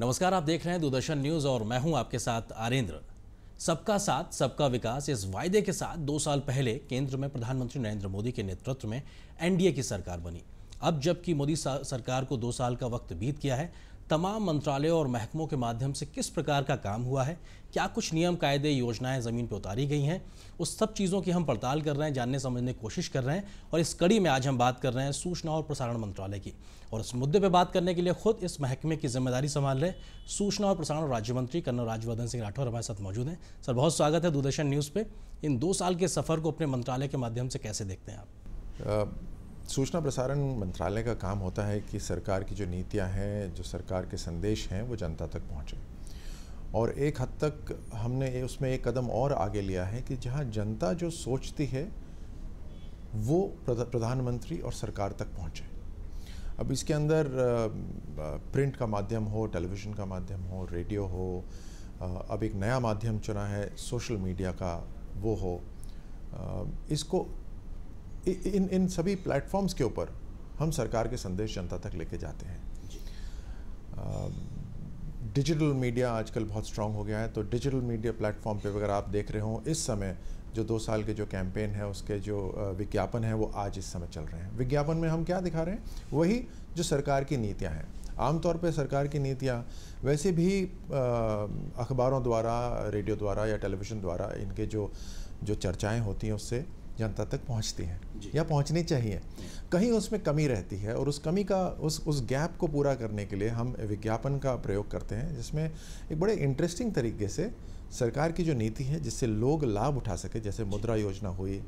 नमस्कार, आप देख रहे हैं दूरदर्शन न्यूज और मैं हूं आपके साथ आरेंद्र। सबका साथ सबका विकास इस वायदे के साथ 2 साल पहले केंद्र में प्रधानमंत्री नरेंद्र मोदी के नेतृत्व में एनडीए की सरकार बनी। अब जबकि मोदी सरकार को 2 साल का वक्त बीत गया है, तमाम मंत्रालयों और महकमों के माध्यम से किस प्रकार का काम हुआ है, क्या कुछ नियम कायदे योजनाएं ज़मीन पर उतारी गई हैं, उस सब चीज़ों की हम पड़ताल कर रहे हैं, जानने समझने की कोशिश कर रहे हैं। और इस कड़ी में आज हम बात कर रहे हैं सूचना और प्रसारण मंत्रालय की। और इस मुद्दे पर बात करने के लिए खुद इस महकमे की जिम्मेदारी संभाल रहे सूचना और प्रसारण राज्य मंत्री कर्नल राज्यवर्धन सिंह राठौर हमारे साथ मौजूद हैं। सर, बहुत स्वागत है दूरदर्शन न्यूज़ पे। इन 2 साल के सफ़र को अपने मंत्रालय के माध्यम से कैसे देखते हैं आप? सूचना प्रसारण मंत्रालय का काम होता है कि सरकार की जो नीतियां हैं, जो सरकार के संदेश हैं, वो जनता तक पहुंचे। और एक हद तक हमने उसमें एक कदम और आगे लिया है कि जहां जनता जो सोचती है वो प्रधानमंत्री और सरकार तक पहुंचे। अब इसके अंदर प्रिंट का माध्यम हो, टेलीविज़न का माध्यम हो, रेडियो हो, अब एक नया माध्यम चुना है सोशल मीडिया का, वो हो। इसको इन सभी प्लेटफॉर्म्स के ऊपर हम सरकार के संदेश जनता तक लेके जाते हैं। डिजिटल मीडिया आजकल बहुत स्ट्रांग हो गया है, तो डिजिटल मीडिया प्लेटफॉर्म पे अगर आप देख रहे हो, इस समय जो 2 साल के जो कैंपेन है उसके जो विज्ञापन है वो आज इस समय चल रहे हैं। विज्ञापन में हम क्या दिखा रहे हैं? वही जो सरकार की नीतियां हैं। आमतौर पे सरकार की नीतियां वैसे भी अखबारों द्वारा, रेडियो द्वारा या टेलीविज़न द्वारा इनके जो चर्चाएँ होती हैं उससे जनता तक पहुंचती हैं या पहुंचनी चाहिए। कहीं उसमें कमी रहती है और उस कमी का उस गैप को पूरा करने के लिए हम विज्ञापन का प्रयोग करते हैं, जिसमें एक बड़े इंटरेस्टिंग तरीके से सरकार की जो नीति है जिससे लोग लाभ उठा सके, जैसे मुद्रा योजना हुई,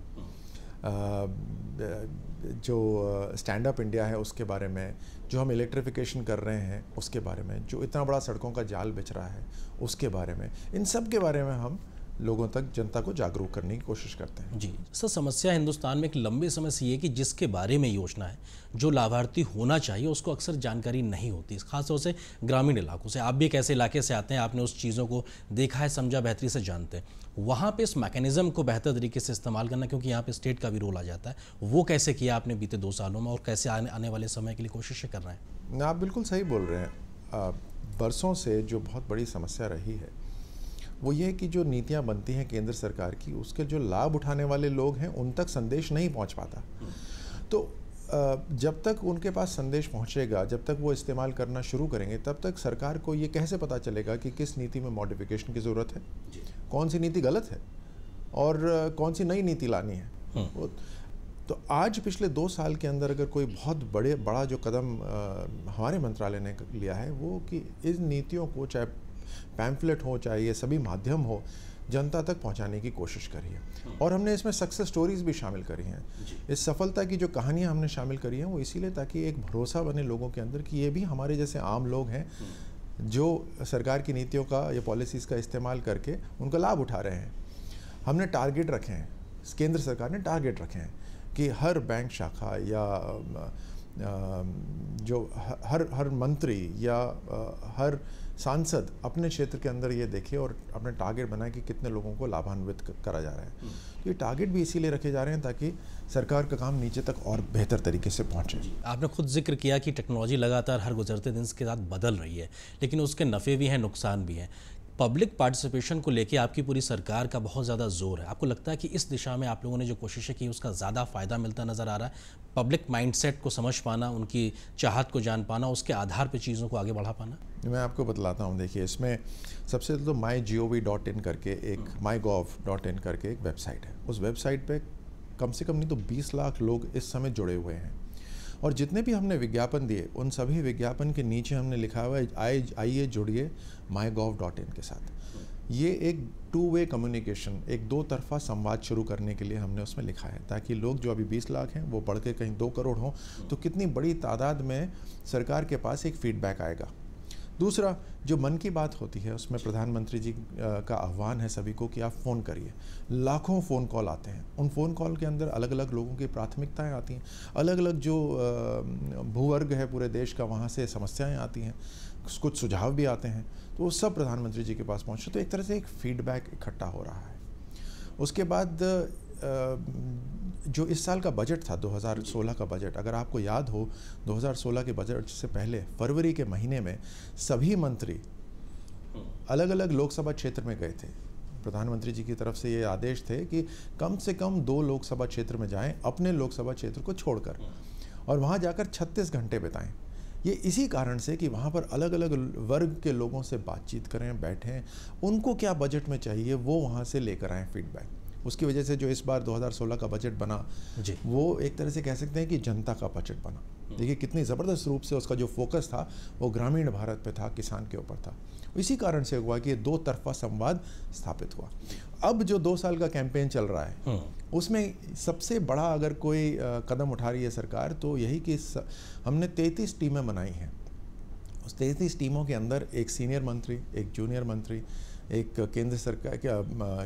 जो स्टैंड अप इंडिया है उसके बारे में, जो हम इलेक्ट्रिफिकेशन कर रहे हैं उसके बारे में, जो इतना बड़ा सड़कों का जाल बिछ रहा है उसके बारे में, इन सब के बारे में हम लोगों तक, जनता को जागरूक करने की कोशिश करते हैं। जी सर, समस्या हिंदुस्तान में एक लंबे समय से ये कि जिसके बारे में योजना है, जो लाभार्थी होना चाहिए, उसको अक्सर जानकारी नहीं होती, खासतौर से ग्रामीण इलाकों से। आप भी एक ऐसे इलाके से आते हैं, आपने उस चीज़ों को देखा है, समझा, बेहतरी से जानते हैं। वहाँ पे इस मैकेनिज्म को बेहतर तरीके से इस्तेमाल करना, क्योंकि यहाँ पे स्टेट का भी रोल आ जाता है, वो कैसे किया आपने बीते 2 सालों में और कैसे आने वाले समय के लिए कोशिशें कर रहे हैं? आप बिल्कुल सही बोल रहे हैं। बरसों से जो बहुत बड़ी समस्या रही है वो ये कि जो नीतियां बनती हैं केंद्र सरकार की, उसके जो लाभ उठाने वाले लोग हैं उन तक संदेश नहीं पहुंच पाता। तो जब तक उनके पास संदेश पहुंचेगा, जब तक वो इस्तेमाल करना शुरू करेंगे, तब तक सरकार को ये कैसे पता चलेगा कि किस नीति में मॉडिफिकेशन की ज़रूरत है, कौन सी नीति गलत है और कौन सी नई नीति लानी है। तो आज पिछले 2 साल के अंदर अगर कोई बहुत बड़ा जो कदम हमारे मंत्रालय ने लिया है, वो कि इन नीतियों को, चाहे पैम्फलेट हो, चाहे ये सभी माध्यम हो, जनता तक पहुंचाने की कोशिश करी है। और हमने इसमें सक्सेस स्टोरीज भी शामिल करी हैं। इस सफलता की जो कहानियां हमने शामिल करी हैं वो इसीलिए ताकि एक भरोसा बने लोगों के अंदर कि ये भी हमारे जैसे आम लोग हैं जो सरकार की नीतियों का या पॉलिसीज़ का इस्तेमाल करके उनका लाभ उठा रहे हैं। हमने टारगेट रखे हैं, केंद्र सरकार ने टारगेट रखे हैं कि हर बैंक शाखा या जो हर मंत्री या हर सांसद अपने क्षेत्र के अंदर ये देखे और अपने टारगेट बनाए कि कितने लोगों को लाभान्वित करा जा रहा है। तो ये टारगेट भी इसीलिए रखे जा रहे हैं ताकि सरकार का काम नीचे तक और बेहतर तरीके से पहुंचे। आपने खुद जिक्र किया कि टेक्नोलॉजी लगातार हर गुजरते दिन के साथ बदल रही है, लेकिन उसके नफ़े भी हैं, नुकसान भी हैं। पब्लिक पार्टिसिपेशन को लेके आपकी पूरी सरकार का बहुत ज़्यादा जोर है। आपको लगता है कि इस दिशा में आप लोगों ने जो कोशिशें की उसका ज़्यादा फ़ायदा मिलता नज़र आ रहा है? पब्लिक माइंडसेट को समझ पाना, उनकी चाहत को जान पाना, उसके आधार पर चीज़ों को आगे बढ़ा पाना? मैं आपको बतलाता हूँ। देखिए, इसमें सबसे तो mygov.in करके एक mygov.in करके एक वेबसाइट है। उस वेबसाइट पे कम से कम नहीं तो 20 लाख लोग इस समय जुड़े हुए हैं। और जितने भी हमने विज्ञापन दिए, उन सभी विज्ञापन के नीचे हमने लिखा हुआ है आइए जुड़िए mygov.in के साथ। ये एक 2 वे कम्युनिकेशन, एक 2 तरफा संवाद शुरू करने के लिए हमने उसमें लिखा है, ताकि लोग जो अभी 20 लाख हैं वो बढ़ के कहीं 2 करोड़ हों, तो कितनी बड़ी तादाद में सरकार के पास एक फीडबैक आएगा। दूसरा, जो मन की बात होती है उसमें प्रधानमंत्री जी का आह्वान है सभी को कि आप फ़ोन करिए। लाखों फ़ोन कॉल आते हैं। उन फ़ोन कॉल के अंदर अलग अलग लोगों की प्राथमिकताएं आती हैं, अलग अलग जो भूवर्ग है पूरे देश का, वहाँ से समस्याएं आती हैं, कुछ सुझाव भी आते हैं, तो वो सब प्रधानमंत्री जी के पास पहुँचे। तो एक तरह से एक फीडबैक इकट्ठा हो रहा है। उसके बाद जो इस साल का बजट था 2016 का बजट, अगर आपको याद हो 2016 के बजट से पहले फरवरी के महीने में सभी मंत्री अलग अलग लोकसभा क्षेत्र में गए थे। प्रधानमंत्री जी की तरफ से ये आदेश थे कि कम से कम 2 लोकसभा क्षेत्र में जाएं अपने लोकसभा क्षेत्र को छोड़कर, और वहाँ जाकर 36 घंटे बिताएं। ये इसी कारण से कि वहाँ पर अलग अलग वर्ग के लोगों से बातचीत करें, बैठें, उनको क्या बजट में चाहिए वो वहाँ से लेकर आएँ फीडबैक। उसकी वजह से जो इस बार 2016 का बजट बना जी, वो एक तरह से कह सकते हैं कि जनता का बजट बना। देखिए कितनी ज़बरदस्त रूप से उसका जो फोकस था वो ग्रामीण भारत पे था, किसान के ऊपर था। इसी कारण से हुआ कि ये 2 तरफा संवाद स्थापित हुआ। अब जो 2 साल का कैंपेन चल रहा है उसमें सबसे बड़ा अगर कोई कदम उठा रही है सरकार तो यही कि हमने 33 टीमें बनाई हैं। उस 33 टीमों के अंदर एक सीनियर मंत्री, एक जूनियर मंत्री, एक केंद्र सरकार के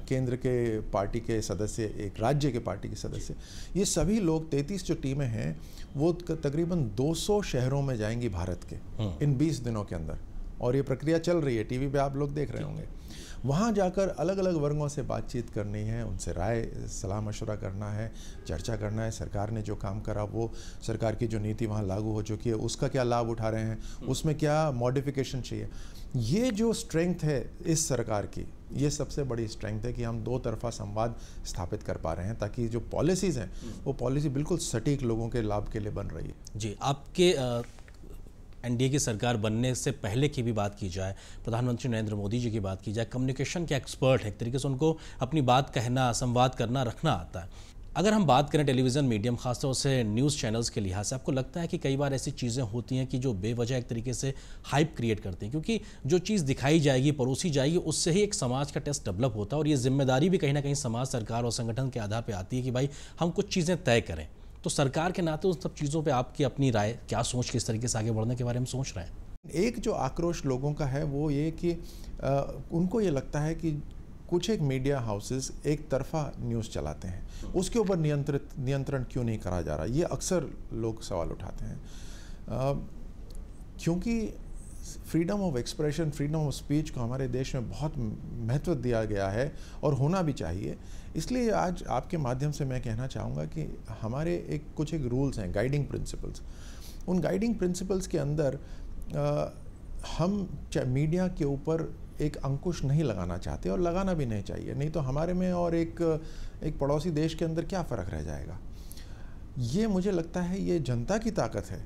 केंद्र के पार्टी के सदस्य, एक राज्य के पार्टी के सदस्य, ये सभी लोग 33 जो टीमें हैं वो तकरीबन 200 शहरों में जाएंगी भारत के इन 20 दिनों के अंदर, और ये प्रक्रिया चल रही है, टीवी पे आप लोग देख रहे होंगे। वहाँ जाकर अलग अलग वर्गों से बातचीत करनी है, उनसे राय सलाह मशवरा करना है, चर्चा करना है, सरकार ने जो काम करा वो, सरकार की जो नीति वहाँ लागू हो चुकी है उसका क्या लाभ उठा रहे हैं, उसमें क्या मॉडिफिकेशन चाहिए। ये जो स्ट्रेंथ है इस सरकार की, ये सबसे बड़ी स्ट्रेंथ है कि हम 2 तरफा संवाद स्थापित कर पा रहे हैं, ताकि जो पॉलिसीज़ हैं वो पॉलिसी बिल्कुल सटीक लोगों के लाभ के लिए बन रही है। जी, आपके एनडीए की सरकार बनने से पहले की भी बात की जाए, प्रधानमंत्री नरेंद्र मोदी जी की बात की जाए, कम्युनिकेशन के एक्सपर्ट हैं, एक तरीके से उनको अपनी बात कहना, संवाद करना, रखना आता है। अगर हम बात करें टेलीविज़न मीडियम, खासतौर से न्यूज़ चैनल्स के लिहाज से, आपको लगता है कि कई बार ऐसी चीज़ें होती हैं कि जो बेवजह एक तरीके से हाइप क्रिएट करती हैं, क्योंकि जो चीज़ दिखाई जाएगी, परोसी जाएगी, उससे ही एक समाज का टेस्ट डेवलप होता है, और ये जिम्मेदारी भी कहीं ना कहीं समाज, सरकार और संगठन के आधार पर आती है कि भाई हम कुछ चीज़ें तय करें। तो सरकार के नाते उन सब चीज़ों पे आपकी अपनी राय क्या, सोच किस तरीके से आगे बढ़ने के बारे में सोच रहे हैं? एक जो आक्रोश लोगों का है वो ये कि उनको ये लगता है कि कुछ एक मीडिया हाउसेस एक तरफा न्यूज़ चलाते हैं, उसके ऊपर नियंत्रण क्यों नहीं करा जा रहा, ये अक्सर लोग सवाल उठाते हैं। क्योंकि freedom of expression, freedom of speech को हमारे देश में बहुत महत्व दिया गया है और होना भी चाहिए। इसलिए आज आपके माध्यम से मैं कहना चाहूँगा कि हमारे कुछ रूल्स हैं, गाइडिंग प्रिंसिपल्स। उन गाइडिंग प्रिंसिपल्स के अंदर हम मीडिया के ऊपर एक अंकुश नहीं लगाना चाहते, और लगाना भी नहीं चाहिए, नहीं तो हमारे में और एक पड़ोसी देश के अंदर क्या फ़र्क रह जाएगा। ये मुझे लगता है ये जनता की ताकत है,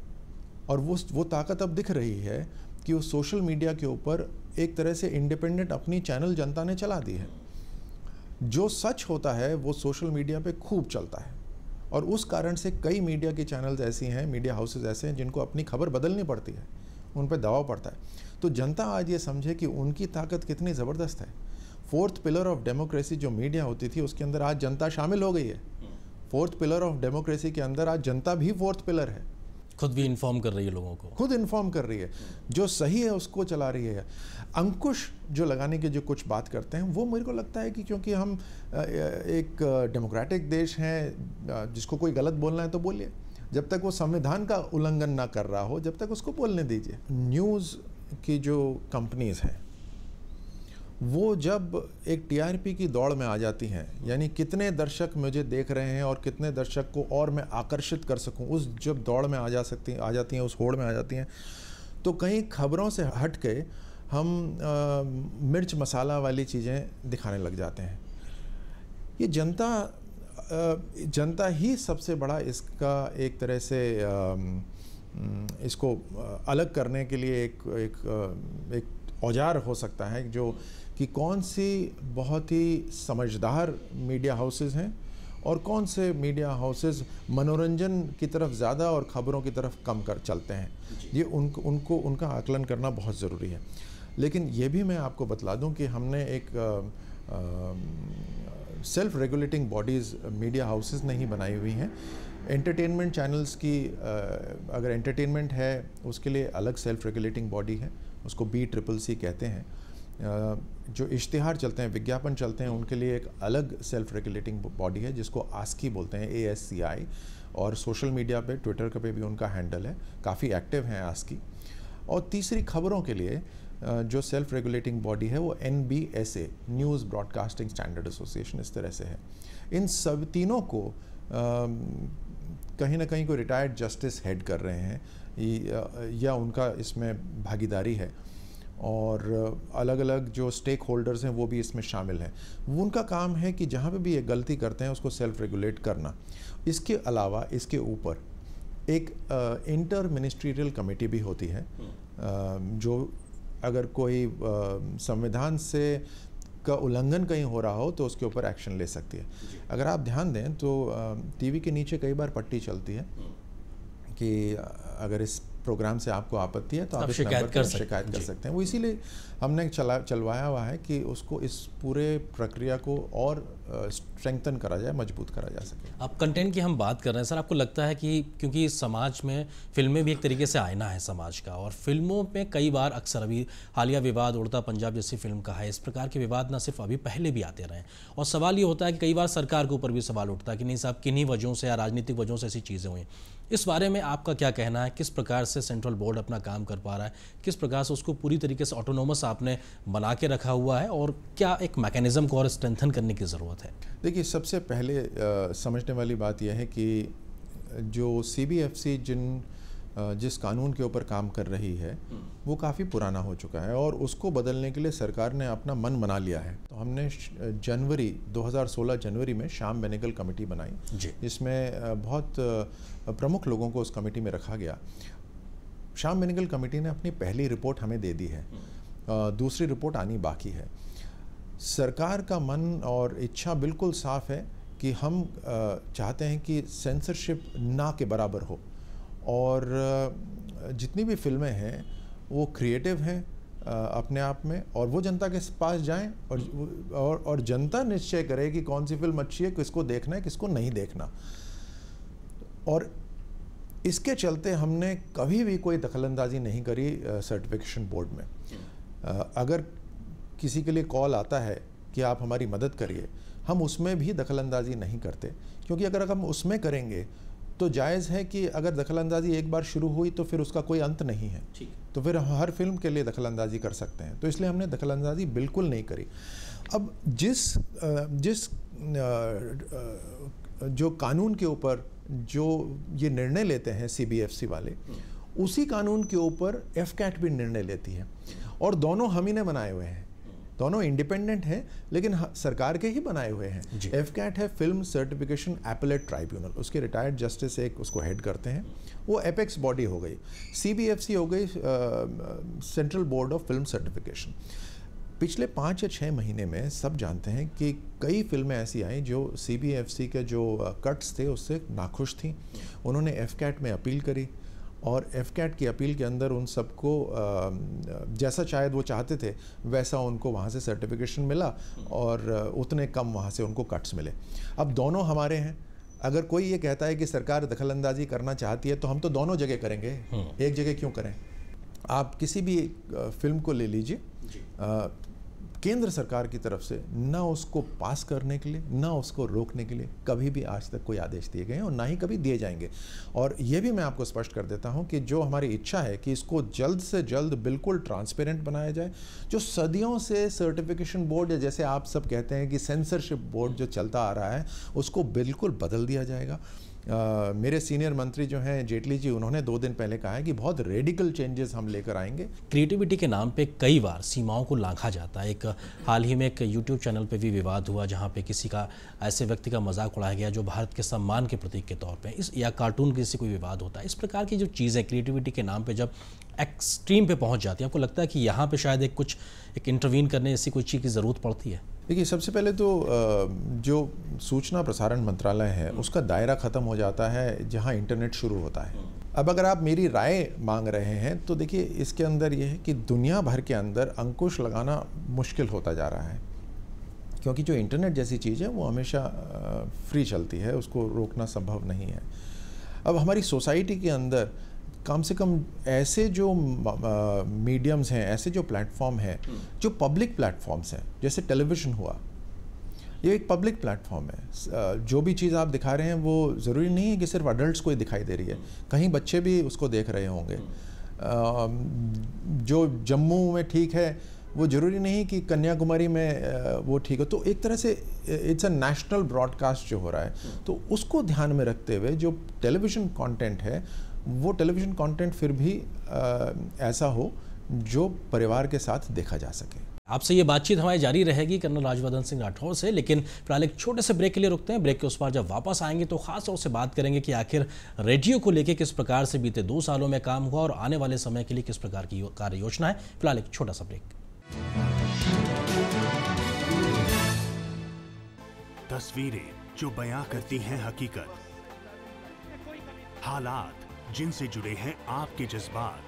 और वो ताकत अब दिख रही है कि वो सोशल मीडिया के ऊपर एक तरह से इंडिपेंडेंट अपनी चैनल जनता ने चला दी है। जो सच होता है वो सोशल मीडिया पे खूब चलता है, और उस कारण से कई मीडिया की चैनल्स ऐसी हैं, मीडिया हाउसेस ऐसे हैं जिनको अपनी खबर बदलनी पड़ती है, उन पर दबाव पड़ता है। तो जनता आज ये समझे कि उनकी ताकत कितनी ज़बरदस्त है। 4th पिलर ऑफ डेमोक्रेसी जो मीडिया होती थी उसके अंदर आज जनता शामिल हो गई है। 4th पिलर ऑफ डेमोक्रेसी के अंदर आज जनता भी 4th पिलर है, खुद भी इन्फॉर्म कर रही है लोगों को, खुद इन्फॉर्म कर रही है, जो सही है उसको चला रही है। अंकुश जो लगाने की जो कुछ बात करते हैं वो मेरे को लगता है कि क्योंकि हम एक डेमोक्रेटिक देश हैं, जिसको कोई गलत बोलना है तो बोलिए, जब तक वो संविधान का उल्लंघन ना कर रहा हो जब तक उसको बोलने दीजिए। न्यूज़ की जो कंपनीज़ हैं वो जब एक टीआरपी की दौड़ में आ जाती हैं, यानी कितने दर्शक मुझे देख रहे हैं और कितने दर्शक को और मैं आकर्षित कर सकूं, उस जब दौड़ में आ जाती हैं, उस होड़ में आ जाती हैं, तो कहीं खबरों से हट के हम मिर्च मसाला वाली चीज़ें दिखाने लग जाते हैं। ये जनता ही सबसे बड़ा इसका एक तरह से इसको अलग करने के लिए एक औजार हो सकता है, जो कि कौन सी बहुत ही समझदार मीडिया हाउसेस हैं और कौन से मीडिया हाउसेस मनोरंजन की तरफ ज़्यादा और ख़बरों की तरफ कम कर चलते हैं। ये उनका आकलन करना बहुत ज़रूरी है। लेकिन ये भी मैं आपको बतला दूं कि हमने एक self regulating bodies media houses नहीं बनाई हुई हैं। एंटरटेनमेंट चैनल्स की अगर एंटरटेनमेंट है उसके लिए अलग सेल्फ रेगुलेटिंग बॉडी है, उसको BCCC कहते हैं। जो इश्तिहार चलते हैं, विज्ञापन चलते हैं, उनके लिए एक अलग सेल्फ रेगुलेटिंग बॉडी है जिसको ASCI बोलते हैं, ASCI। और सोशल मीडिया पे, ट्विटर पे भी उनका हैंडल है, काफ़ी एक्टिव हैं ASCI। और तीसरी खबरों के लिए जो सेल्फ रेगुलेटिंग बॉडी है वो NBSA, news broadcasting standard association, इस तरह से है। इन सब तीनों को कहीं ना कहीं कोई रिटायर्ड जस्टिस हेड कर रहे हैं या उनका इसमें भागीदारी है, और अलग अलग जो स्टेक होल्डर्स हैं वो भी इसमें शामिल हैं। वो उनका काम है कि जहाँ पे भी ये गलती करते हैं उसको सेल्फ रेगुलेट करना। इसके अलावा इसके ऊपर एक इंटर मिनिस्ट्रियल कमेटी भी होती है, जो अगर कोई संविधान से का उल्लंघन कहीं हो रहा हो तो उसके ऊपर एक्शन ले सकती है। अगर आप ध्यान दें तो टीवी के नीचे कई बार पट्टी चलती है कि अगर इस प्रोग्राम से आपको आपत्ति है तो आप इस नंबर पर शिकायत कर सकते हैं। वो इसीलिए हमने चलवाया हुआ है कि उसको इस पूरे प्रक्रिया को और स्ट्रेंथन करा जाए, मजबूत करा जा सके। आप कंटेंट की हम बात कर रहे हैं सर, आपको लगता है कि क्योंकि समाज में फिल्में भी एक तरीके से आईना है समाज का, और फिल्मों में कई बार अक्सर अभी हालिया विवाद उड़ता पंजाब जैसी फिल्म का है, इस प्रकार के विवाद ना सिर्फ अभी पहले भी आते रहे, और सवाल ये होता है कि कई बार सरकार के ऊपर भी सवाल उठता है कि नहीं साहब किन्हीं वजहों से या राजनीतिक वजहों से ऐसी चीज़ें हुई। इस बारे में आपका क्या कहना है, किस प्रकार से सेंट्रल बोर्ड अपना काम कर पा रहा है, किस प्रकार से उसको पूरी तरीके से ऑटोनोमस आपने बना के रखा हुआ है, और क्या एक मैकेनिज्म को और स्ट्रेंथन करने की ज़रूरत है? देखिए, सबसे पहले समझने वाली बात यह है कि जो CBFC जिस कानून के ऊपर काम कर रही है वो काफ़ी पुराना हो चुका है, और उसको बदलने के लिए सरकार ने अपना मन बना लिया है। तो हमने 2016 जनवरी में श्याम बेनेगल कमेटी बनाई, जिसमें बहुत प्रमुख लोगों को उस कमेटी में रखा गया। श्याम बेनेगल कमेटी ने अपनी पहली रिपोर्ट हमें दे दी है, दूसरी रिपोर्ट आनी बाकी है। सरकार का मन और इच्छा बिल्कुल साफ है कि हम चाहते हैं कि सेंसरशिप ना के बराबर हो, और जितनी भी फिल्में हैं वो क्रिएटिव हैं अपने आप में, और वो जनता के पास जाएं और जनता निश्चय करे कि कौन सी फिल्म अच्छी है, किसको देखना है, किसको नहीं देखना। और इसके चलते हमने कभी भी कोई दखलंदाजी नहीं करी सर्टिफिकेशन बोर्ड में। अगर किसी के लिए कॉल आता है कि आप हमारी मदद करिए, हम उसमें भी दखलंदाजी नहीं करते, क्योंकि अगर हम उसमें करेंगे तो जायज़ है कि अगर दखलंदाजी एक बार शुरू हुई तो फिर उसका कोई अंत नहीं है, तो फिर हर फिल्म के लिए दखलंदाजी कर सकते हैं। तो इसलिए हमने दखलंदाजी बिल्कुल नहीं करी। अब जिस जो कानून के ऊपर जो ये निर्णय लेते हैं CBFC वाले, उसी कानून के ऊपर FCAT भी निर्णय लेती है, और दोनों हम ही ने बनाए हुए हैं, दोनों इंडिपेंडेंट हैं लेकिन सरकार के ही बनाए हुए हैं। FCAT है फिल्म सर्टिफिकेशन एपेलेट ट्राइब्यूनल, उसके रिटायर्ड जस्टिस एक उसको हेड करते हैं, वो एपेक्स बॉडी हो गई। CBFC हो गई central board of film certification. पिछले 5 या 6 महीने में सब जानते हैं कि कई फिल्में ऐसी आई जो CBFC के जो कट्स थे उससे नाखुश थी। उन्होंने FCAT में अपील करी, और FCAT की अपील के अंदर उन सबको जैसा शायद वो चाहते थे वैसा उनको वहाँ से सर्टिफिकेशन मिला, और उतने कम वहाँ से उनको कट्स मिले। अब दोनों हमारे हैं। अगर कोई ये कहता है कि सरकार दखलंदाजी करना चाहती है तो हम तो दोनों जगह करेंगे, एक जगह क्यों करें? आप किसी भी फिल्म को ले लीजिए, केंद्र सरकार की तरफ से ना उसको पास करने के लिए ना उसको रोकने के लिए कभी भी आज तक कोई आदेश दिए गए हैं, और ना ही कभी दिए जाएंगे। और ये भी मैं आपको स्पष्ट कर देता हूं कि जो हमारी इच्छा है कि इसको जल्द से जल्द बिल्कुल ट्रांसपेरेंट बनाया जाए। जो सदियों से सर्टिफिकेशन बोर्ड, या जैसे आप सब कहते हैं कि सेंसरशिप बोर्ड जो चलता आ रहा है, उसको बिल्कुल बदल दिया जाएगा। मेरे सीनियर मंत्री जो हैं जेटली जी, उन्होंने 2 दिन पहले कहा है कि बहुत रेडिकल चेंजेस हम लेकर आएंगे। क्रिएटिविटी के नाम पे कई बार सीमाओं को लांघा जाता है। एक हाल ही में एक यूट्यूब चैनल पे भी विवाद हुआ जहाँ पे किसी का ऐसे व्यक्ति का मजाक उड़ाया गया जो भारत के सम्मान के प्रतीक के तौर पे, या कार्टून किसी कोई विवाद होता है। इस प्रकार की जो चीज़ें क्रिएटिविटी के नाम पर जब एक्सट्रीम पे पहुँच जाती हैं, आपको लगता है कि यहाँ पर शायद एक इंटरवीन करने जैसी कोई चीज़ की ज़रूरत पड़ती है? देखिए, सबसे पहले तो जो सूचना प्रसारण मंत्रालय है उसका दायरा ख़त्म हो जाता है जहां इंटरनेट शुरू होता है। अब अगर आप मेरी राय मांग रहे हैं तो देखिए, इसके अंदर ये है कि दुनिया भर के अंदर अंकुश लगाना मुश्किल होता जा रहा है, क्योंकि जो इंटरनेट जैसी चीज़ है वो हमेशा फ्री चलती है, उसको रोकना संभव नहीं है। अब हमारी सोसाइटी के अंदर कम से कम ऐसे जो मीडियम्स हैं, ऐसे जो प्लेटफॉर्म हैं, जो पब्लिक प्लेटफॉर्म्स हैं, जैसे टेलीविज़न हुआ, ये एक पब्लिक प्लेटफॉर्म है। जो भी चीज़ आप दिखा रहे हैं वो ज़रूरी नहीं है कि सिर्फ अडल्ट्स को ही दिखाई दे रही है, कहीं बच्चे भी उसको देख रहे होंगे। जो जम्मू में ठीक है वो ज़रूरी नहीं कि कन्याकुमारी में वो ठीक हो। तो एक तरह से इट्स अ नेशनल ब्रॉडकास्ट जो हो रहा है, तो उसको ध्यान में रखते हुए जो टेलीविज़न कंटेंट है वो टेलीविज़न कंटेंट फिर भी ऐसा हो जो परिवार के साथ देखा जा सके। आपसे ये बातचीत हमारी जारी रहेगी कर्नल राज्यवर्धन सिंह राठौर से, लेकिन फिलहाल एक छोटे से ब्रेक के लिए रुकते हैं। ब्रेक के उस पार जब वापस आएंगे तो खास तौर से बात करेंगे कि आखिर रेडियो को लेकर किस प्रकार से बीते 2 सालों में काम हुआ और आने वाले समय के लिए किस प्रकार की कार्य योजना है। फिलहाल एक छोटा सा ब्रेक। तस्वीरें जो बयां करती हैं हकीकत, हालात जिनसे जुड़े हैं आपके जज्बात,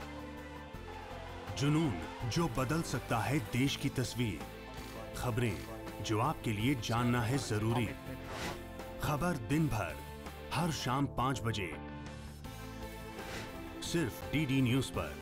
जुनून जो बदल सकता है देश की तस्वीर, खबरें जो आपके लिए जानना है जरूरी। खबर दिन भर हर शाम 5 बजे सिर्फ डीडी न्यूज पर।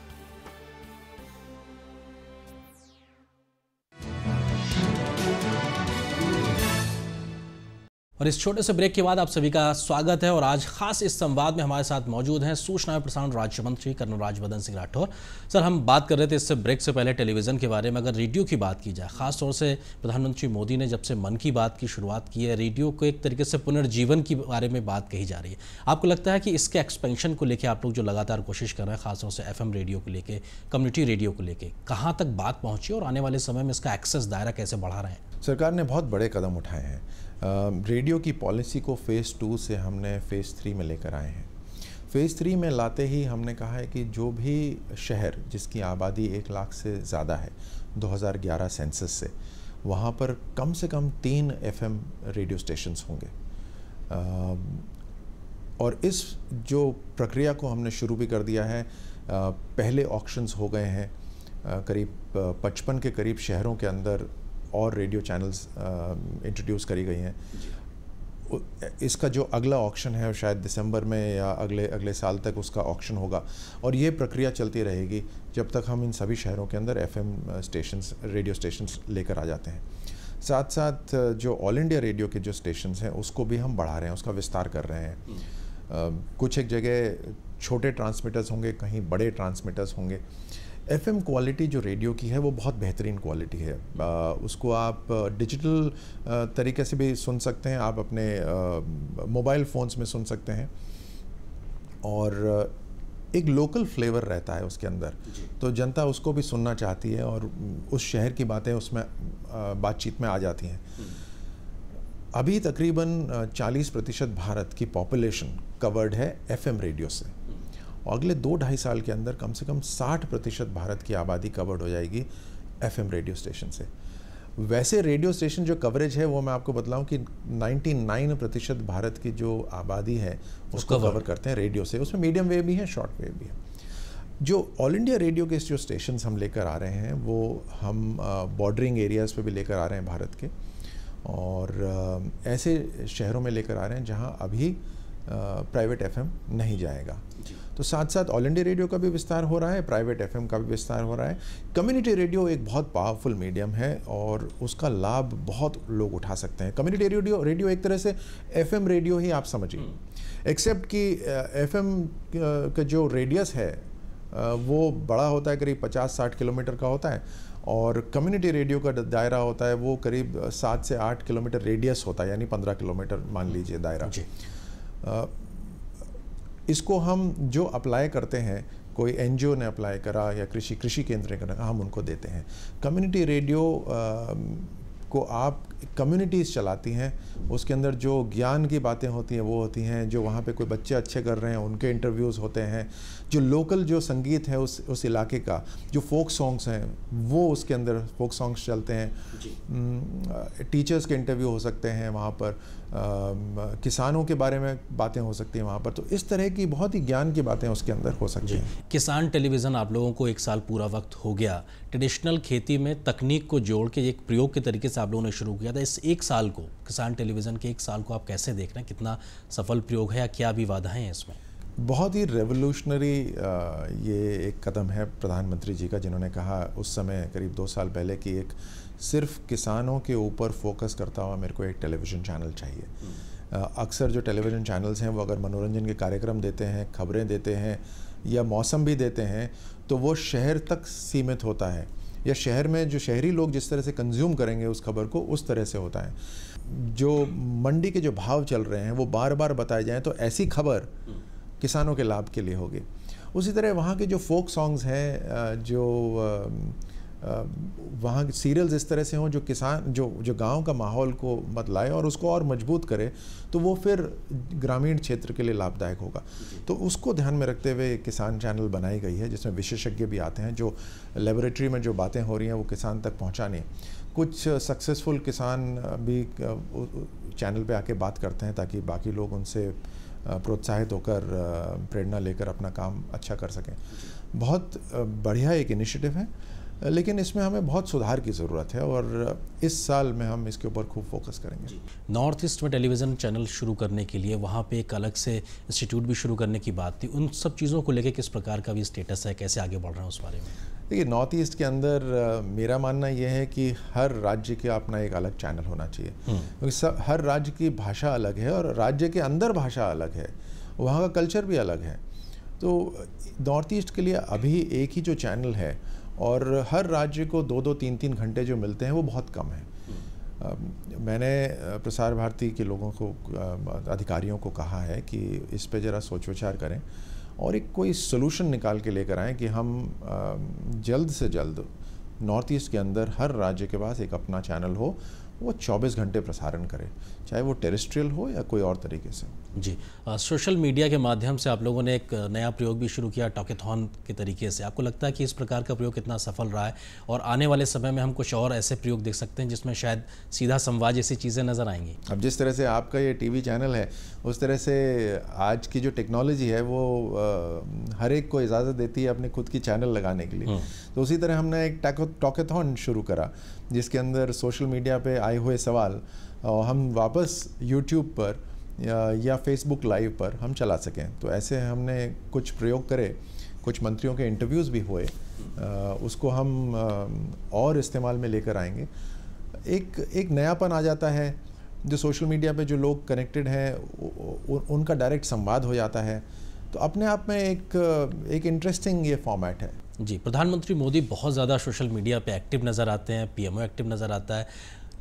और इस छोटे से ब्रेक के बाद आप सभी का स्वागत है और आज खास इस संवाद में हमारे साथ मौजूद हैं सूचना एवं प्रसारण राज्य मंत्री कर्नल राज्यवर्धन सिंह राठौर। सर, हम बात कर रहे थे इससे ब्रेक से पहले टेलीविज़न के बारे में। अगर रेडियो की बात की जाए, खास तौर से प्रधानमंत्री मोदी ने जब से मन की बात की शुरुआत की है, रेडियो को एक तरीके से पुनर्जीवन की बारे में बात कही जा रही है। आपको लगता है कि इसके एक्सपेंशन को लेकर आप लोग जो लगातार कोशिश कर रहे हैं, खासतौर से FM रेडियो को लेकर, कम्युनिटी रेडियो को लेकर, कहाँ तक बात पहुँची और आने वाले समय में इसका एक्सेस दायरा कैसे बढ़ा रहे हैं? सरकार ने बहुत बड़े कदम उठाए हैं। रेडियो की पॉलिसी को फ़ेज़ 2 से हमने फ़ेज़ 3 में लेकर आए हैं। फ़ेज़ 3 में लाते ही हमने कहा है कि जो भी शहर जिसकी आबादी 1 लाख से ज़्यादा है 2011 सेंसस से, वहाँ पर कम से कम 3 FM रेडियो स्टेशंस होंगे। और इस जो प्रक्रिया को हमने शुरू भी कर दिया है। पहले ऑक्शंस हो गए हैं, करीब 55 के करीब शहरों के अंदर और रेडियो चैनल्स इंट्रोड्यूस करी गई हैं। इसका जो अगला ऑक्शन है शायद दिसंबर में या अगले साल तक उसका ऑक्शन होगा और ये प्रक्रिया चलती रहेगी जब तक हम इन सभी शहरों के अंदर FM स्टेशंस, रेडियो स्टेशंस लेकर आ जाते हैं। साथ साथ जो ऑल इंडिया रेडियो के जो स्टेशंस हैं उसको भी हम बढ़ा रहे हैं, उसका विस्तार कर रहे हैं। कुछ एक जगह छोटे ट्रांसमीटर्स होंगे, कहीं बड़े ट्रांसमीटर्स होंगे। FM क्वालिटी जो रेडियो की है वो बहुत बेहतरीन क्वालिटी है। उसको आप डिजिटल तरीके से भी सुन सकते हैं, आप अपने मोबाइल फ़ोन्स में सुन सकते हैं और एक लोकल फ्लेवर रहता है उसके अंदर, तो जनता उसको भी सुनना चाहती है और उस शहर की बातें उसमें बातचीत में आ जाती हैं। अभी तकरीबन 40% भारत की पॉपुलेशन कवर्ड है FM रेडियो से और अगले 2-2.5 साल के अंदर कम से कम 60% भारत की आबादी कवर्ड हो जाएगी FM रेडियो स्टेशन से। वैसे रेडियो स्टेशन जो कवरेज है वो मैं आपको बतलाऊं कि 99% भारत की जो आबादी है उसको कवर करते हैं रेडियो से। उसमें मीडियम वेव भी है, शॉर्ट वेव भी है। जो ऑल इंडिया रेडियो के जो स्टेशन हम लेकर आ रहे हैं वो हम बॉर्डरिंग एरियाज़ पे भी लेकर आ रहे हैं भारत के, और ऐसे शहरों में लेकर आ रहे हैं जहाँ अभी प्राइवेट FM नहीं जाएगा। तो साथ साथ ऑल इंडिया रेडियो का भी विस्तार हो रहा है, प्राइवेट FM का भी विस्तार हो रहा है। कम्युनिटी रेडियो एक बहुत पावरफुल मीडियम है और उसका लाभ बहुत लोग उठा सकते हैं। कम्युनिटी रेडियो एक तरह से FM रेडियो ही आप समझिए, एक्सेप्ट कि FM का जो रेडियस है वो बड़ा होता है, करीब 50-60 किलोमीटर का होता है, और कम्युनिटी रेडियो का दायरा होता है वो करीब 7 से 8 किलोमीटर रेडियस होता है, यानी 15 किलोमीटर मान लीजिए दायरा। इसको हम जो अप्लाई करते हैं, कोई NGO ने अप्लाई करा या कृषि केंद्र ने करा, हम उनको देते हैं। कम्युनिटी रेडियो को आप कम्युनिटीज़ चलाती हैं, उसके अंदर जो ज्ञान की बातें होती हैं वो होती हैं, जो वहाँ पे कोई बच्चे अच्छे कर रहे हैं उनके इंटरव्यूज़ होते हैं, जो लोकल जो संगीत है उस इलाके का, जो फोक सॉन्ग्स हैं वो उसके अंदर फोक सॉन्ग्स चलते हैं। टीचर्स के इंटरव्यू हो सकते हैं वहाँ पर, किसानों के बारे में बातें हो सकती हैं वहाँ पर। तो इस तरह की बहुत ही ज्ञान की बातें उसके अंदर हो सकती हैं। किसान टेलीविज़न आप लोगों को 1 साल पूरा वक्त हो गया। ट्रेडिशनल खेती में तकनीक को जोड़ के एक प्रयोग के तरीके से आप लोगों ने शुरू किया था। इस 1 साल को, किसान टेलीविज़न के 1 साल को आप कैसे देख रहे हैं? कितना सफल प्रयोग है या क्या अभी बाधाएं हैं इसमें? बहुत ही रेवोल्यूशनरी ये एक कदम है प्रधानमंत्री जी का, जिन्होंने कहा उस समय करीब 2 साल पहले कि एक सिर्फ किसानों के ऊपर फोकस करता हुआ मेरे को एक टेलीविज़न चैनल चाहिए। अक्सर जो टेलीविज़न चैनल्स हैं वो अगर मनोरंजन के कार्यक्रम देते हैं, खबरें देते हैं या मौसम भी देते हैं, तो वो शहर तक सीमित होता है। या शहर में जो शहरी लोग जिस तरह से कंज्यूम करेंगे उस खबर को, उस तरह से होता है। जो मंडी के जो भाव चल रहे हैं वो बार बार बताए जाएं तो ऐसी खबर किसानों के लाभ के लिए होगी। उसी तरह वहाँ के जो फोक सॉन्ग्स हैं, जो वहाँ के सीरियल्स इस तरह से हों जो किसान जो गांव का माहौल को बदलाए और उसको और मजबूत करे, तो वो फिर ग्रामीण क्षेत्र के लिए लाभदायक होगा। तो उसको ध्यान में रखते हुए किसान चैनल बनाई गई है, जिसमें विशेषज्ञ भी आते हैं, जो लेबोरेटरी में जो बातें हो रही हैं वो किसान तक पहुँचाने। कुछ सक्सेसफुल किसान भी चैनल पे आके बात करते हैं ताकि बाकी लोग उनसे प्रोत्साहित होकर प्रेरणा लेकर अपना काम अच्छा कर सकें। बहुत बढ़िया एक इनिशिएटिव है, लेकिन इसमें हमें बहुत सुधार की ज़रूरत है और इस साल में हम इसके ऊपर खूब फोकस करेंगे। नॉर्थ ईस्ट में टेलीविज़न चैनल शुरू करने के लिए वहाँ पे एक अलग से इंस्टीट्यूट भी शुरू करने की बात थी। उन सब चीज़ों को लेकर किस प्रकार का भी स्टेटस है, कैसे आगे बढ़ रहा है उस बारे में? देखिए, नॉर्थ ईस्ट के अंदर मेरा मानना यह है कि हर राज्य का अपना एक अलग चैनल होना चाहिए, क्योंकि हर राज्य की भाषा अलग है और राज्य के अंदर भाषा अलग है, वहाँ का कल्चर भी अलग है। तो नॉर्थ ईस्ट के लिए अभी एक ही जो चैनल है और हर राज्य को 2-2, 3-3 घंटे जो मिलते हैं वो बहुत कम है। मैंने प्रसार भारती के लोगों को, अधिकारियों को कहा है कि इस पे ज़रा सोच विचार करें और एक कोई सोल्यूशन निकाल के लेकर आएँ कि हम जल्द से जल्द नॉर्थ ईस्ट के अंदर हर राज्य के पास एक अपना चैनल हो, वो 24 घंटे प्रसारण करे, चाहे वो टेरेस्ट्रियल हो या कोई और तरीके से। जी, सोशल मीडिया के माध्यम से आप लोगों ने एक नया प्रयोग भी शुरू किया, टॉकेथॉन के तरीके से। आपको लगता है कि इस प्रकार का प्रयोग कितना सफल रहा है और आने वाले समय में हम कुछ और ऐसे प्रयोग देख सकते हैं जिसमें शायद सीधा संवाद जैसी चीज़ें नज़र आएंगी? अब जिस तरह से आपका ये टीवी चैनल है, उस तरह से आज की जो टेक्नोलॉजी है वो हर एक को इजाज़त देती है अपने खुद की चैनल लगाने के लिए। तो उसी तरह हमने एक टॉकेथॉन शुरू करा, जिसके अंदर सोशल मीडिया पे आए हुए सवाल हम वापस यूट्यूब पर या फेसबुक लाइव पर हम चला सकें। तो ऐसे हमने कुछ प्रयोग करे, कुछ मंत्रियों के इंटरव्यूज़ भी हुए, उसको हम और इस्तेमाल में लेकर आएंगे। एक नयापन आ जाता है, जो सोशल मीडिया पे जो लोग कनेक्टेड हैं उनका डायरेक्ट संवाद हो जाता है। तो अपने आप में एक इंटरेस्टिंग ये फॉर्मेट है। जी, प्रधानमंत्री मोदी बहुत ज़्यादा सोशल मीडिया पे एक्टिव नज़र आते हैं, पीएमओ एक्टिव नज़र आता है,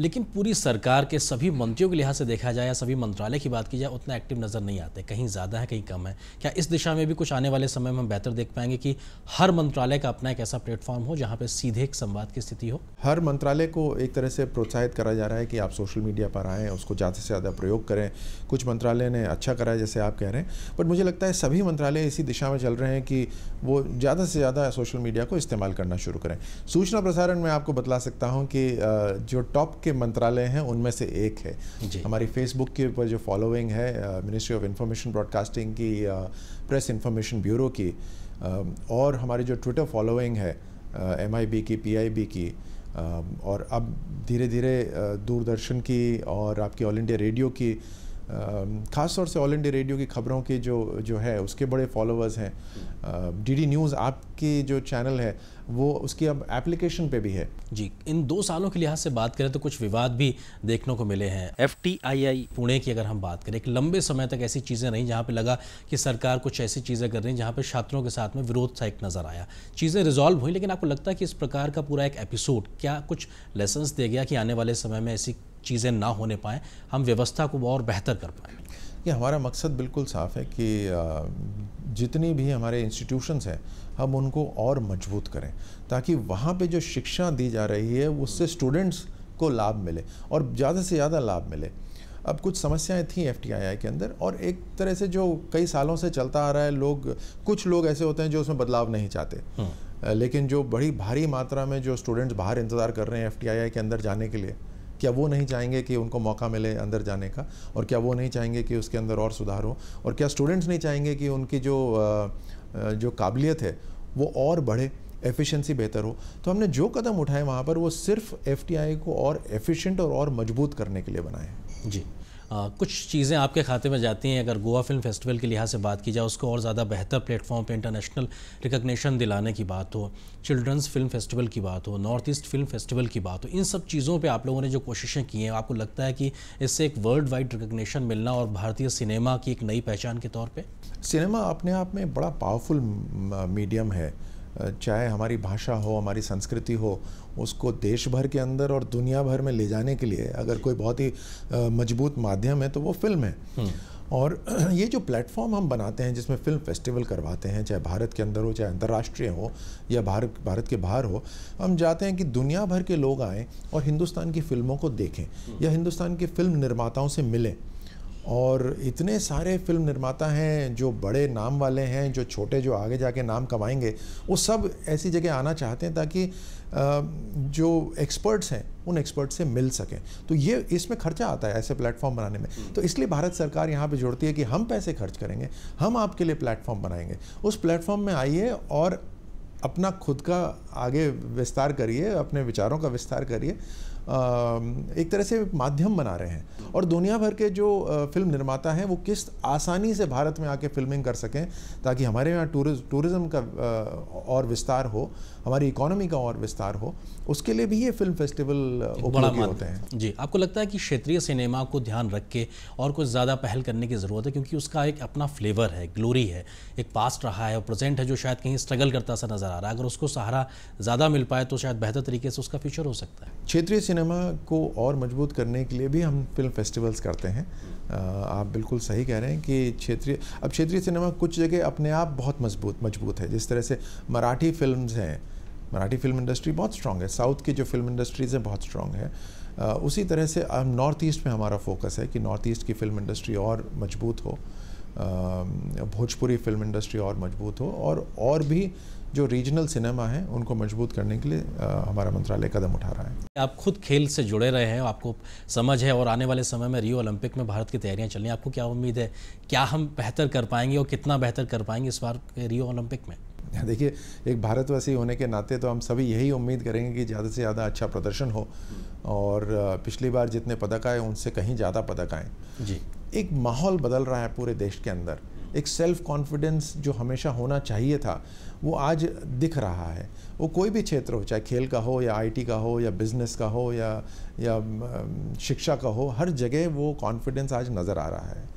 लेकिन पूरी सरकार के सभी मंत्रियों के लिहाज से देखा जाए या सभी मंत्रालय की बात की जाए उतना एक्टिव नज़र नहीं आते, कहीं ज़्यादा है कहीं कम है। क्या इस दिशा में भी कुछ आने वाले समय में हम बेहतर देख पाएंगे कि हर मंत्रालय का अपना एक ऐसा प्लेटफॉर्म हो जहाँ पे सीधे एक संवाद की स्थिति हो? हर मंत्रालय को एक तरह से प्रोत्साहित करा जा रहा है कि आप सोशल मीडिया पर आएँ, उसको ज़्यादा से ज़्यादा प्रयोग करें। कुछ मंत्रालय ने अच्छा करा है जैसे आप कह रहे हैं, बट मुझे लगता है सभी मंत्रालय इसी दिशा में चल रहे हैं कि वो ज़्यादा से ज़्यादा सोशल मीडिया को इस्तेमाल करना शुरू करें। सूचना प्रसारण में आपको बतला सकता हूँ कि जो टॉप के मंत्रालय हैं उनमें से एक है। हमारी फेसबुक के ऊपर जो फॉलोइंग है मिनिस्ट्री ऑफ इंफॉर्मेशन ब्रॉडकास्टिंग की, प्रेस इंफॉर्मेशन ब्यूरो की, और हमारी जो ट्विटर फॉलोइंग है MIB की, PIB की, और अब धीरे धीरे दूरदर्शन की और आपकी ऑल इंडिया रेडियो की, ख़ास तौर से ऑल इंडिया रेडियो की खबरों की जो है उसके बड़े फॉलोअर्स हैं। DD न्यूज़ आपकी जो चैनल है वो उसकी अब एप्लीकेशन पे भी है। जी, इन 2 सालों के लिहाज से बात करें तो कुछ विवाद भी देखने को मिले हैं। FTII पुणे की अगर हम बात करें, एक लंबे समय तक ऐसी चीज़ें रहीं जहाँ पे लगा कि सरकार कुछ ऐसी चीज़ें कर रही हैं जहाँ पे छात्रों के साथ में विरोध सा एक नज़र आया। चीज़ें रिजॉल्व हुई, लेकिन आपको लगता है कि इस प्रकार का पूरा एक एपिसोड क्या कुछ लेसन्स दे गया कि आने वाले समय में ऐसी चीज़ें ना होने पाएँ, हम व्यवस्था को और बेहतर कर पाएँ? ये हमारा मकसद बिल्कुल साफ़ है कि जितनी भी हमारे इंस्टीट्यूशंस हैं हम उनको और मजबूत करें, ताकि वहाँ पे जो शिक्षा दी जा रही है उससे स्टूडेंट्स को लाभ मिले और ज़्यादा से ज़्यादा लाभ मिले। अब कुछ समस्याएं थी FTII के अंदर, और एक तरह से जो कई सालों से चलता आ रहा है, कुछ लोग ऐसे होते हैं जो उसमें बदलाव नहीं चाहते, लेकिन जो बड़ी भारी मात्रा में जो स्टूडेंट्स बाहर इंतज़ार कर रहे हैं FTII के अंदर जाने के लिए, क्या वो नहीं चाहेंगे कि उनको मौका मिले अंदर जाने का? और क्या वो नहीं चाहेंगे कि उसके अंदर और सुधार हो? और क्या स्टूडेंट्स नहीं चाहेंगे कि उनकी जो काबिलियत है वो और बढ़े, एफिशिएंसी बेहतर हो? तो हमने जो कदम उठाए वहाँ पर वो सिर्फ FTII को और एफिशिएंट और मजबूत करने के लिए बनाए हैं। जी, कुछ चीज़ें आपके खाते में जाती हैं। अगर गोवा फिल्म फेस्टिवल के लिहाज से बात की जाए, उसको और ज़्यादा बेहतर प्लेटफॉर्म पे इंटरनेशनल रिकग्निशन दिलाने की बात हो, चिल्ड्रंस फिल्म फेस्टिवल की बात हो, नॉर्थ ईस्ट फिल्म फेस्टिवल की बात हो, इन सब चीज़ों पे आप लोगों ने जो कोशिशें की हैं, आपको लगता है कि इससे एक वर्ल्ड वाइड रिकग्निशन मिलना और भारतीय सिनेमा की एक नई पहचान के तौर पर? सिनेमा अपने आप में बड़ा पावरफुल मीडियम है। चाहे हमारी भाषा हो, हमारी संस्कृति हो, उसको देश भर के अंदर और दुनिया भर में ले जाने के लिए अगर कोई बहुत ही मजबूत माध्यम है तो वो फिल्म है। और ये जो प्लेटफॉर्म हम बनाते हैं जिसमें फिल्म फेस्टिवल करवाते हैं, चाहे भारत के अंदर हो, चाहे अंतर्राष्ट्रीय हो या भारत के बाहर हो, हम चाहते हैं कि दुनिया भर के लोग आएँ और हिंदुस्तान की फिल्मों को देखें या हिंदुस्तान के फिल्म निर्माताओं से मिलें। और इतने सारे फिल्म निर्माता हैं जो बड़े नाम वाले हैं, जो छोटे, जो आगे जाके नाम कमाएंगे, वो सब ऐसी जगह आना चाहते हैं ताकि जो एक्सपर्ट्स हैं उन एक्सपर्ट्स से मिल सकें। तो ये इसमें खर्चा आता है ऐसे प्लेटफॉर्म बनाने में। तो इसलिए भारत सरकार यहाँ पे जोड़ती है कि हम पैसे खर्च करेंगे, हम आपके लिए प्लेटफॉर्म बनाएंगे, उस प्लेटफॉर्म में आइए और अपना खुद का आगे विस्तार करिए, अपने विचारों का विस्तार करिए। एक तरह से माध्यम बना रहे हैं और दुनिया भर के जो फिल्म निर्माता हैं वो किस आसानी से भारत में आके फिल्मिंग कर सकें ताकि हमारे यहाँ टूरिज़्म का और विस्तार हो, हमारी इकोनॉमी का और विस्तार हो, उसके लिए भी ये फिल्म फेस्टिवल उपयोगी होते हैं। जी, आपको लगता है कि क्षेत्रीय सिनेमा को ध्यान रख के और कुछ ज़्यादा पहल करने की ज़रूरत है, क्योंकि उसका एक अपना फ्लेवर है, ग्लोरी है, एक पास्ट रहा है और प्रेजेंट है जो शायद कहीं स्ट्रगल करता सा नज़र आ रहा है। अगर उसको सहारा ज़्यादा मिल पाए तो शायद बेहतर तरीके से उसका फ्यूचर हो सकता है। क्षेत्रीय सिनेमा को और मजबूत करने के लिए भी हम फिल्म फेस्टिवल्स करते हैं। आप बिल्कुल सही कह रहे हैं कि क्षेत्रीय सिनेमा कुछ जगह अपने आप बहुत मजबूत है। जिस तरह से मराठी फिल्म्स हैं, मराठी फिल्म इंडस्ट्री बहुत स्ट्रांग है, साउथ की जो फिल्म इंडस्ट्रीज़ है बहुत स्ट्रांग है। उसी तरह से हम नॉर्थ ईस्ट में हमारा फोकस है कि नॉर्थ ईस्ट की फिल्म इंडस्ट्री और मजबूत हो, भोजपुरी फिल्म इंडस्ट्री और मजबूत हो, और भी जो रीजनल सिनेमा है उनको मजबूत करने के लिए हमारा मंत्रालय कदम उठा रहा है। आप खुद खेल से जुड़े रहे हैं, आपको समझ है और आने वाले समय में रियो ओलंपिक में भारत की तैयारियां चल रही हैं, आपको क्या उम्मीद है, क्या हम बेहतर कर पाएंगे और कितना बेहतर कर पाएंगे इस बार के रियो ओलंपिक में? देखिए, एक भारतवासी होने के नाते तो हम सभी यही उम्मीद करेंगे कि ज़्यादा से ज़्यादा अच्छा प्रदर्शन हो और पिछली बार जितने पदक आए उनसे कहीं ज़्यादा पदक आए। जी, एक माहौल बदल रहा है पूरे देश के अंदर, एक सेल्फ कॉन्फिडेंस जो हमेशा होना चाहिए था वो आज दिख रहा है। वो कोई भी क्षेत्र हो, चाहे खेल का हो या आईटी का हो या बिजनेस का हो या शिक्षा का हो, हर जगह वो कॉन्फिडेंस आज नज़र आ रहा है।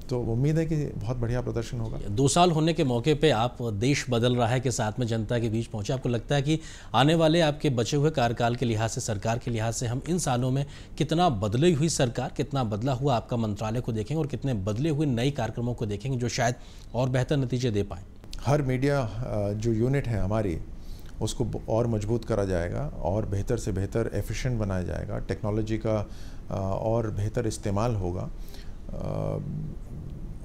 तो उम्मीद है कि बहुत बढ़िया प्रदर्शन होगा। 2 साल होने के मौके पे आप देश बदल रहा है के साथ में जनता के बीच पहुंचे, आपको लगता है कि आने वाले आपके बचे हुए कार्यकाल के लिहाज से, सरकार के लिहाज से, हम इन सालों में कितना बदली हुई सरकार, कितना बदला हुआ आपका मंत्रालय को देखेंगे और कितने बदले हुए नए कार्यक्रमों को देखेंगे जो शायद और बेहतर नतीजे दे पाएँ? हर मीडिया जो यूनिट है हमारी, उसको और मजबूत करा जाएगा और बेहतर से बेहतर एफिशिएंट बनाया जाएगा, टेक्नोलॉजी का और बेहतर इस्तेमाल होगा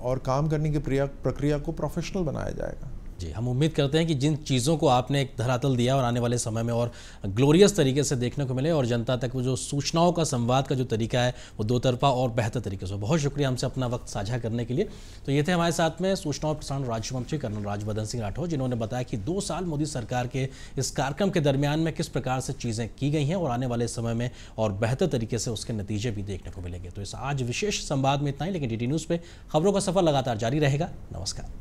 और काम करने की प्रक्रिया को प्रोफेशनल बनाया जाएगा। जी, हम उम्मीद करते हैं कि जिन चीज़ों को आपने एक धरातल दिया और आने वाले समय में और ग्लोरियस तरीके से देखने को मिले और जनता तक वो जो सूचनाओं का संवाद का जो तरीका है वो दो तरफा और बेहतर तरीके से। बहुत शुक्रिया हमसे अपना वक्त साझा करने के लिए। तो ये थे हमारे साथ में सूचना और प्रसारण राज्य मंत्री कर्नल राज्यवर्धन सिंह राठौर, जिन्होंने बताया कि 2 साल मोदी सरकार के इस कार्यक्रम के दरमियान में किस प्रकार से चीज़ें की गई हैं और आने वाले समय में और बेहतर तरीके से उसके नतीजे भी देखने को मिलेंगे। तो इस आज विशेष संवाद में इतना ही, लेकिन DT न्यूज़ पे खबरों का सफर लगातार जारी रहेगा। नमस्कार।